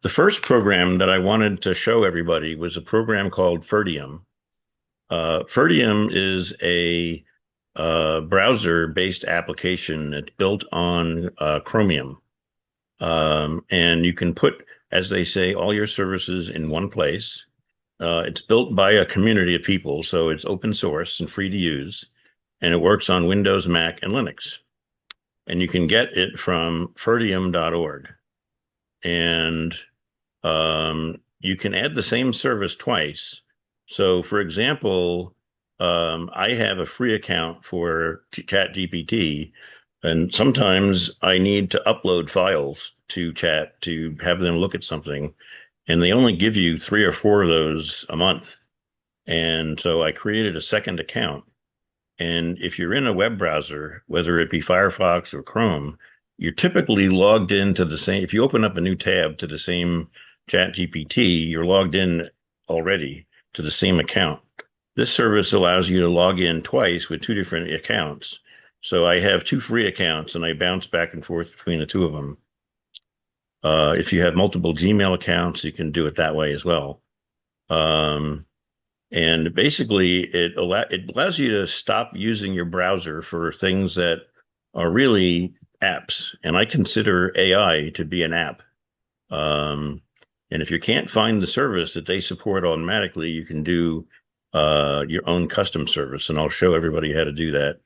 The first program that I wanted to show everybody was a program called Ferdium. Ferdium is a browser-based application that's built on Chromium. And you can put, as they say, all your services in one place. It's built by a community of people, so it's open source and free to use, and it works on Windows, Mac, and Linux. And you can get it from ferdium.org. And you can add the same service twice. So, for example, I have a free account for ChatGPT, and sometimes I need to upload files to Chat to have them look at something, and they only give you 3 or 4 of those a month. And so I created a second account. And if you're in a web browser, whether it be Firefox or Chrome, you're typically logged into the same. If you open up a new tab to the same ChatGPT, you're logged in already to the same account. This service allows you to log in twice with 2 different accounts. So I have 2 free accounts and I bounce back and forth between the 2 of them. If you have multiple Gmail accounts, you can do it that way as well. And basically, it allows you to stop using your browser for things that are really apps. And I consider AI to be an app. And if you can't find the service that they support automatically, you can do your own custom service. And I'll show everybody how to do that.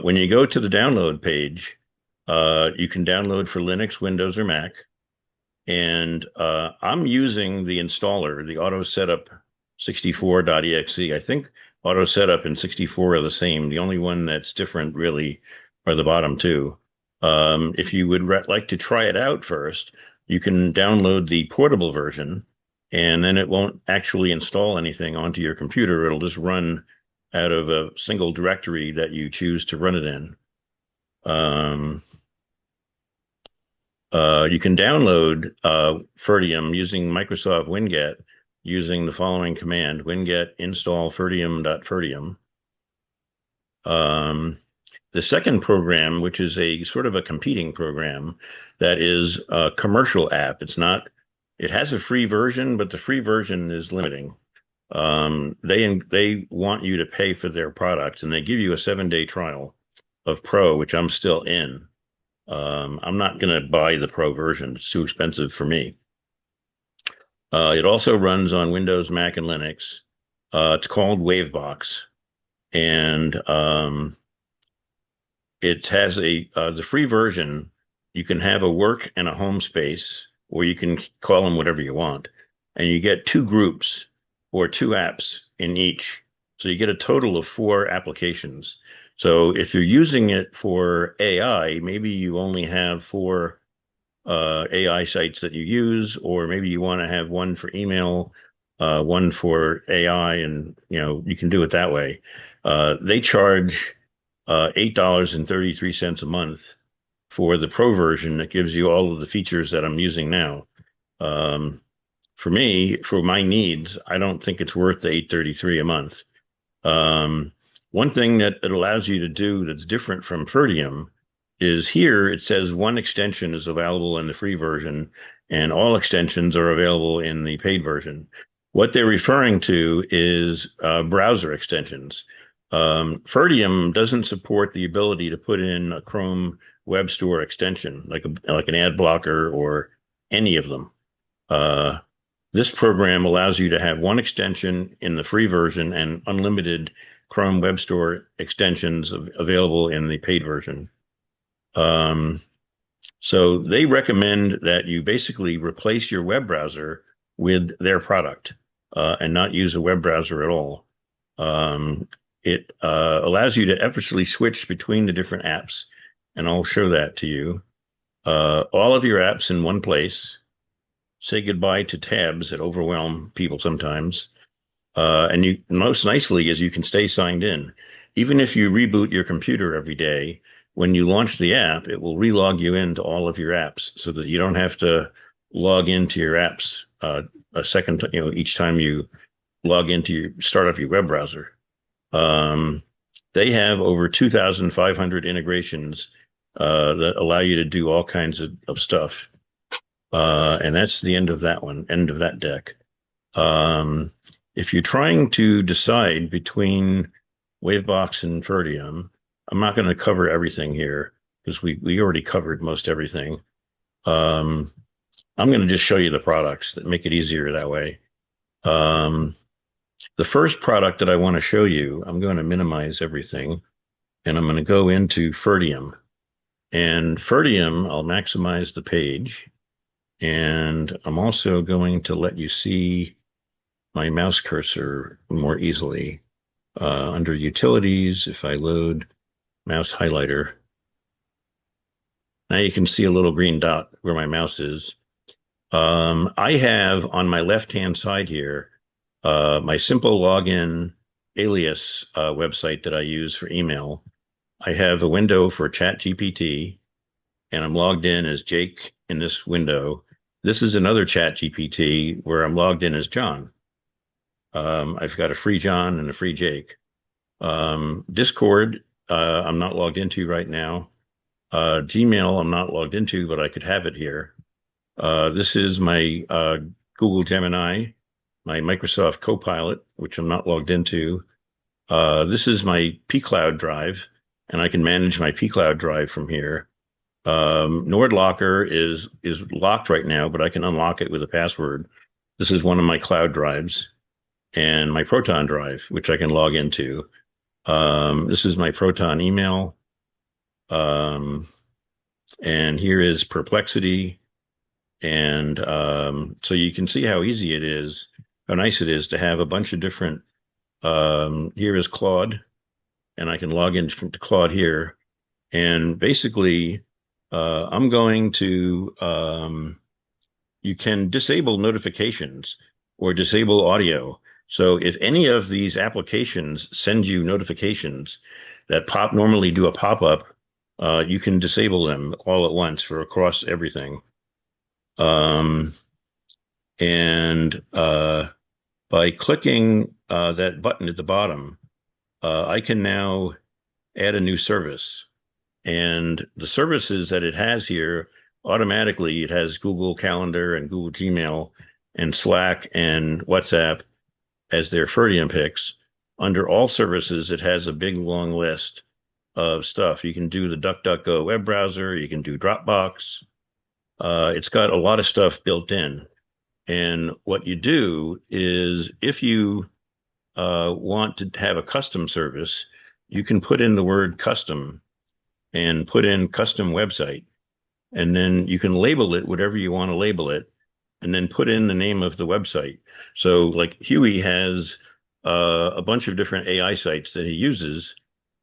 When you go to the download page, you can download for Linux, Windows, or Mac. And I'm using the installer, the auto setup 64.exe. I think auto setup and 64 are the same. The only one that's different really are the bottom 2. If you would like to try it out first, you can download the portable version, and then it won't actually install anything onto your computer. It'll just run out of a single directory that you choose to run it in. You can download Ferdium using Microsoft Winget using the following command: winget install ferdium.ferdium. The second program, which is a sort of a competing program, that is a commercial app. It has a free version, but the free version is limiting. They want you to pay for their product, and they give you a 7-day trial of Pro, which I'm still in. I'm not going to buy the Pro version. It's too expensive for me. It also runs on Windows, Mac, and Linux. It's called Wavebox, and it has the free version. You can have a work and a home space, or you can call them whatever you want, and you get 2 groups or 2 apps in each. So you get a total of 4 applications. So if you're using it for AI, maybe you only have 4 AI sites that you use, or maybe you want to have one for email, one for AI, and you can do it that way. They charge $8.33 a month for the Pro version that gives you all of the features that I'm using now. For me, for my needs, I don't think it's worth the $8.33 a month. One thing that it allows you to do that's different from Ferdium is here it says one extension is available in the free version and all extensions are available in the paid version. What they're referring to is browser extensions. Ferdium doesn't support the ability to put in a Chrome Web Store extension, like an ad blocker or any of them. This program allows you to have one extension in the free version and unlimited Chrome Web Store extensions available in the paid version. So they recommend that you basically replace your web browser with their product and not use a web browser at all. It allows you to effortlessly switch between the different apps, and I'll show that to you. All of your apps in one place. Say goodbye to tabs that overwhelm people sometimes. And you most nicely is you can stay signed in. Even if you reboot your computer every day, when you launch the app, it will relog you into all of your apps so that you don't have to log into your apps a second, each time you start up your web browser. They have over 2,500 integrations that allow you to do all kinds of stuff. And that's the end of that one, end of that deck. Um, if you're trying to decide between Wavebox and Ferdium, I'm not going to cover everything here because we already covered most everything. Um, I'm going to just show you the products that make it easier that way. Um, the first product that I want to show you, I'm going to minimize everything and I'm going to go into Ferdium. And Ferdium, I'll maximize the page. And I'm also going to let you see my mouse cursor more easily. Under Utilities, if I load mouse highlighter, now you can see a little green dot where my mouse is. I have on my left-hand side here my simple login alias website that I use for email. I have a window for ChatGPT, and I'm logged in as Jake in this window. This is another ChatGPT where I'm logged in as John. I've got a free John and a free Jake. Discord, I'm not logged into right now. Gmail, I'm not logged into, but I could have it here. This is my Google Gemini, my Microsoft Copilot, which I'm not logged into. This is my pCloud drive, and I can manage my pCloud drive from here. NordLocker is locked right now, but I can unlock it with a password. This is one of my cloud drives, and my Proton drive, which I can log into. This is my Proton email. And here is Perplexity. And so you can see how easy it is, how nice it is to have a bunch of different. Here is Claude, and I can log into Claude here. And basically, I'm going to, you can disable notifications or disable audio. So if any of these applications send you notifications that normally do a pop-up, you can disable them all at once for across everything. And by clicking that button at the bottom, I can now add a new service. And the services that it has here, automatically, it has Google Calendar and Google Gmail and Slack and WhatsApp as their Ferdium picks. Under all services, it has a big long list of stuff. You can do the DuckDuckGo web browser. You can do Dropbox. It's got a lot of stuff built in. And what you do is if you want to have a custom service, you can put in the word custom and put in custom website. And then you can label it whatever you want to label it, and then put in the name of the website. So like Huey has a bunch of different AI sites that he uses.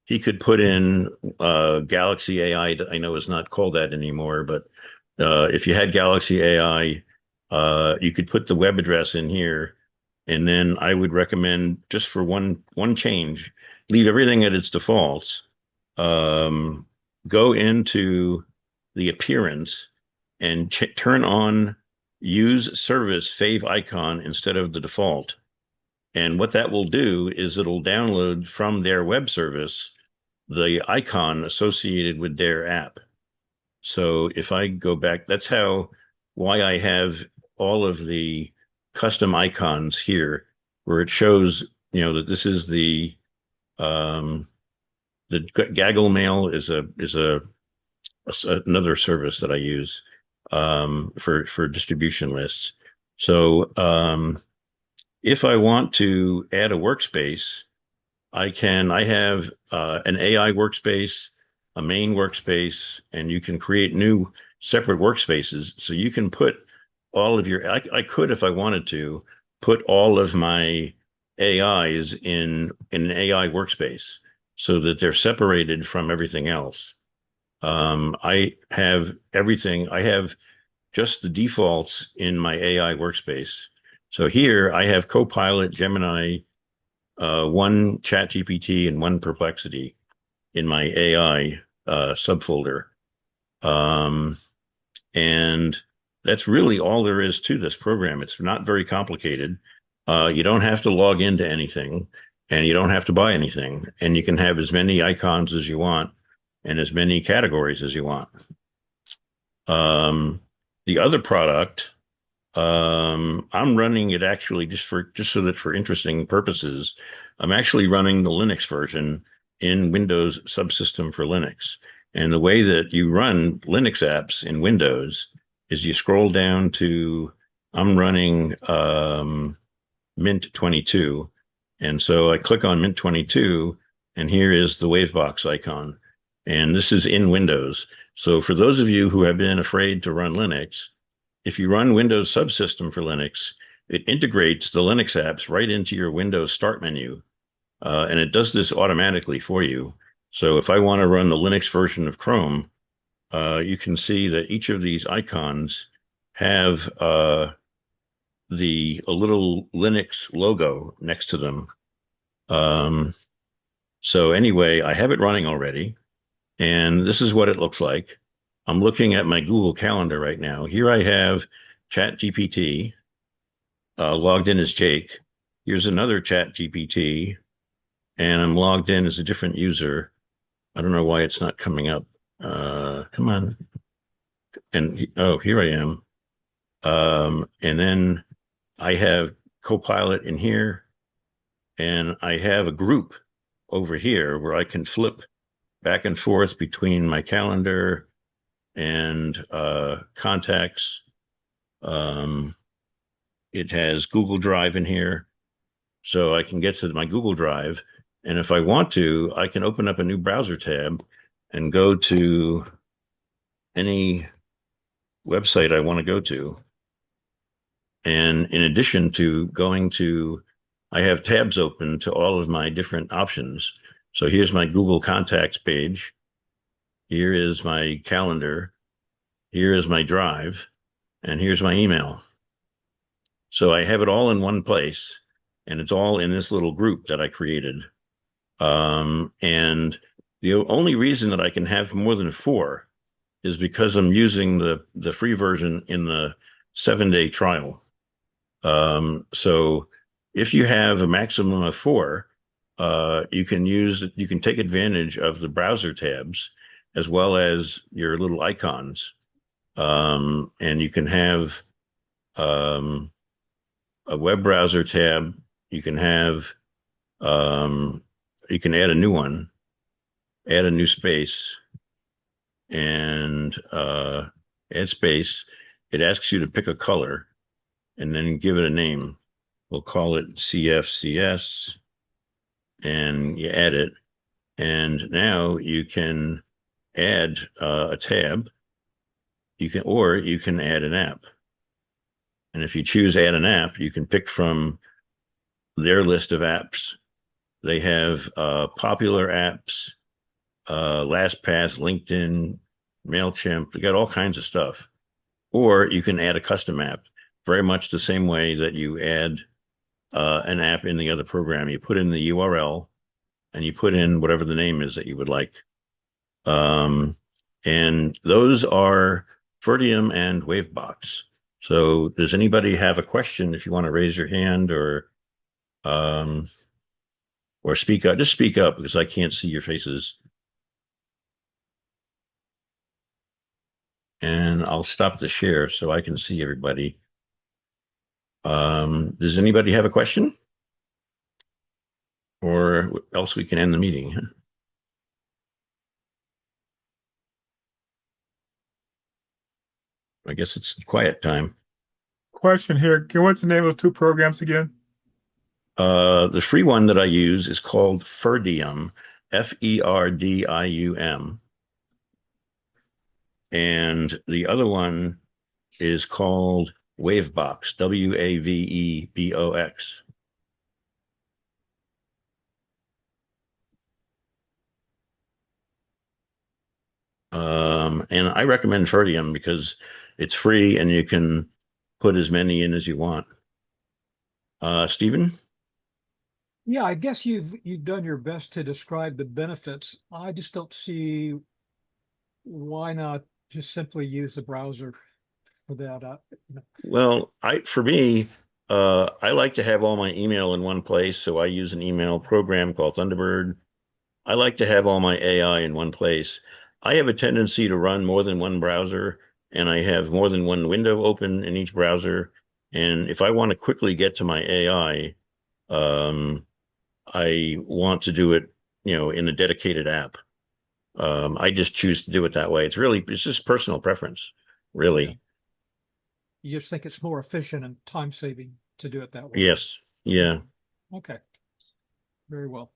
He could put in Galaxy AI. I know it's not called that anymore, but if you had Galaxy AI, you could put the web address in here. And then I would recommend, just for one change, leave everything at its defaults. Go into the appearance and turn on use service fave icon instead of the default. And what that will do is it'll download from their web service the icon associated with their app. So if I go back, that's why I have all of the custom icons here, where it shows, that this is the Gaggle Mail is another service that I use for distribution lists. So if I want to add a workspace, I have an AI workspace, a main workspace, and you can create new separate workspaces. So you can put all of I could, if I wanted to, put all of my AIs in an AI workspace so that they're separated from everything else. I have everything. I have just the defaults in my AI workspace. So here I have Copilot, Gemini, one ChatGPT, and one Perplexity in my AI subfolder. And that's really all there is to this program. It's not very complicated. You don't have to log into anything, and you don't have to buy anything. And you can have as many icons as you want and as many categories as you want. The other product, I'm running it actually just so that for interesting purposes, I'm actually running the Linux version in Windows subsystem for Linux. And the way that you run Linux apps in Windows is you scroll down to I'm running Mint 22. And so I click on Mint 22, and here is the Wavebox icon. And this is in Windows. So for those of you who have been afraid to run Linux, if you run Windows subsystem for Linux, it integrates the Linux apps right into your Windows start menu. And it does this automatically for you. So if I want to run the Linux version of Chrome, you can see that each of these icons have a little Linux logo next to them. So anyway, I have it running already, and this is what it looks like. I'm looking at my Google Calendar right now. Here I have ChatGPT logged in as Jake. Here's another ChatGPT, and I'm logged in as a different user. I don't know why it's not coming up. Come on. And oh, here I am. And then I have Copilot in here, and I have a group over here where I can flip back and forth between my calendar and contacts. It has Google Drive in here, so I can get to my Google Drive. And if I want to, I can open up a new browser tab and go to any website I want to go to. And in addition to going to, I have tabs open to all of my different options. So here's my Google Contacts page. Here is my calendar. Here is my drive. And here's my email. So I have it all in one place, and it's all in this little group that I created. And the only reason that I can have more than 4 is because I'm using the free version in the 7-day trial. So if you have a maximum of 4, you can take advantage of the browser tabs as well as your little icons. And you can have a web browser tab. You can have you can add a new one, add a new space, and add space. It asks you to pick a color and then give it a name. We'll call it CFCS, and you add it. And now you can add a tab. You can add an app. And if you choose add an app, you can pick from their list of apps. They have popular apps, LastPass, LinkedIn, MailChimp. They got all kinds of stuff. Or you can add a custom app, very much the same way that you add an app in the other program. You put in the URL and you put in whatever the name is that you would like. And those are Ferdium and Wavebox. So does anybody have a question? If you want to raise your hand or speak up, just speak up because I can't see your faces. And I'll stop the share so I can see everybody. Does anybody have a question? Or else we can end the meeting. I guess it's quiet time. Question here. What's the name of the 2 programs again? The free one that I use is called Ferdium, Ferdium. And the other one is called Wavebox, Wavebox. And I recommend Ferdium because it's free and you can put as many in as you want. Stephen? Yeah, I guess you've done your best to describe the benefits. I just don't see why not just simply use the browser for that. Well, for me, I like to have all my email in one place, so I use an email program called Thunderbird. I like to have all my AI in one place. I have a tendency to run more than one browser, and I have more than one window open in each browser. And if I want to quickly get to my AI, I want to do it, in a dedicated app. I just choose to do it that way. It's just personal preference, really. You just think it's more efficient and time saving to do it that way. Yes. Yeah. Okay. Very well.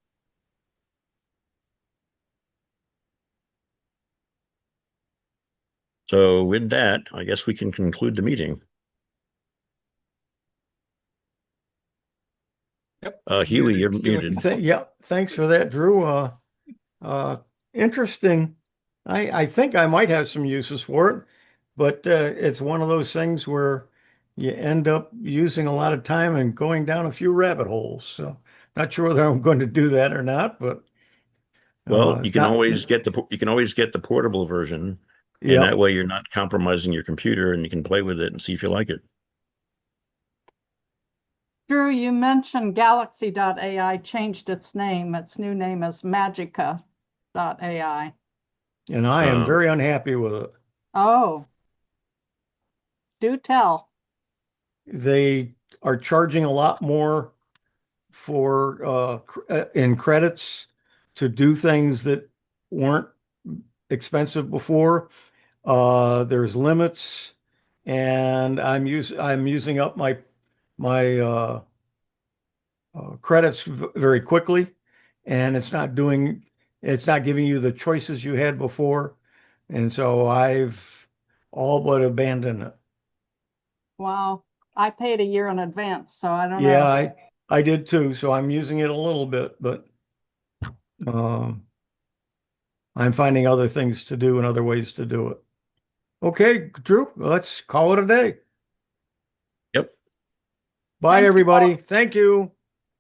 So with that, I guess we can conclude the meeting. Yep. Huey, you're Huey. muted. Yeah, thanks for that, Drew. Interesting. I think I might have some uses for it, but it's one of those things where you end up using a lot of time and going down a few rabbit holes. So not sure whether I'm going to do that or not, but Well, it's not. you can always get the portable version, and that Yep. way you're not compromising your computer, and you can play with it and see if you like it. Drew, you mentioned Galaxy.ai changed its name. Its new name is Magica.ai. And I am very Okay. unhappy with it. Oh, do tell. They are charging a lot more for in credits to do things that weren't expensive before. There's limits, and I'm using up my credits very quickly, and it's not giving you the choices you had before, and so I've all but abandoned it. Wow. I paid a year in advance, so I don't Yeah, know. I did too, so I'm using it a little bit, but um, I'm finding other things to do and other ways to do it. Okay, Drew, let's call it a day. Yep. Bye, Thank you all. everybody. Thank you.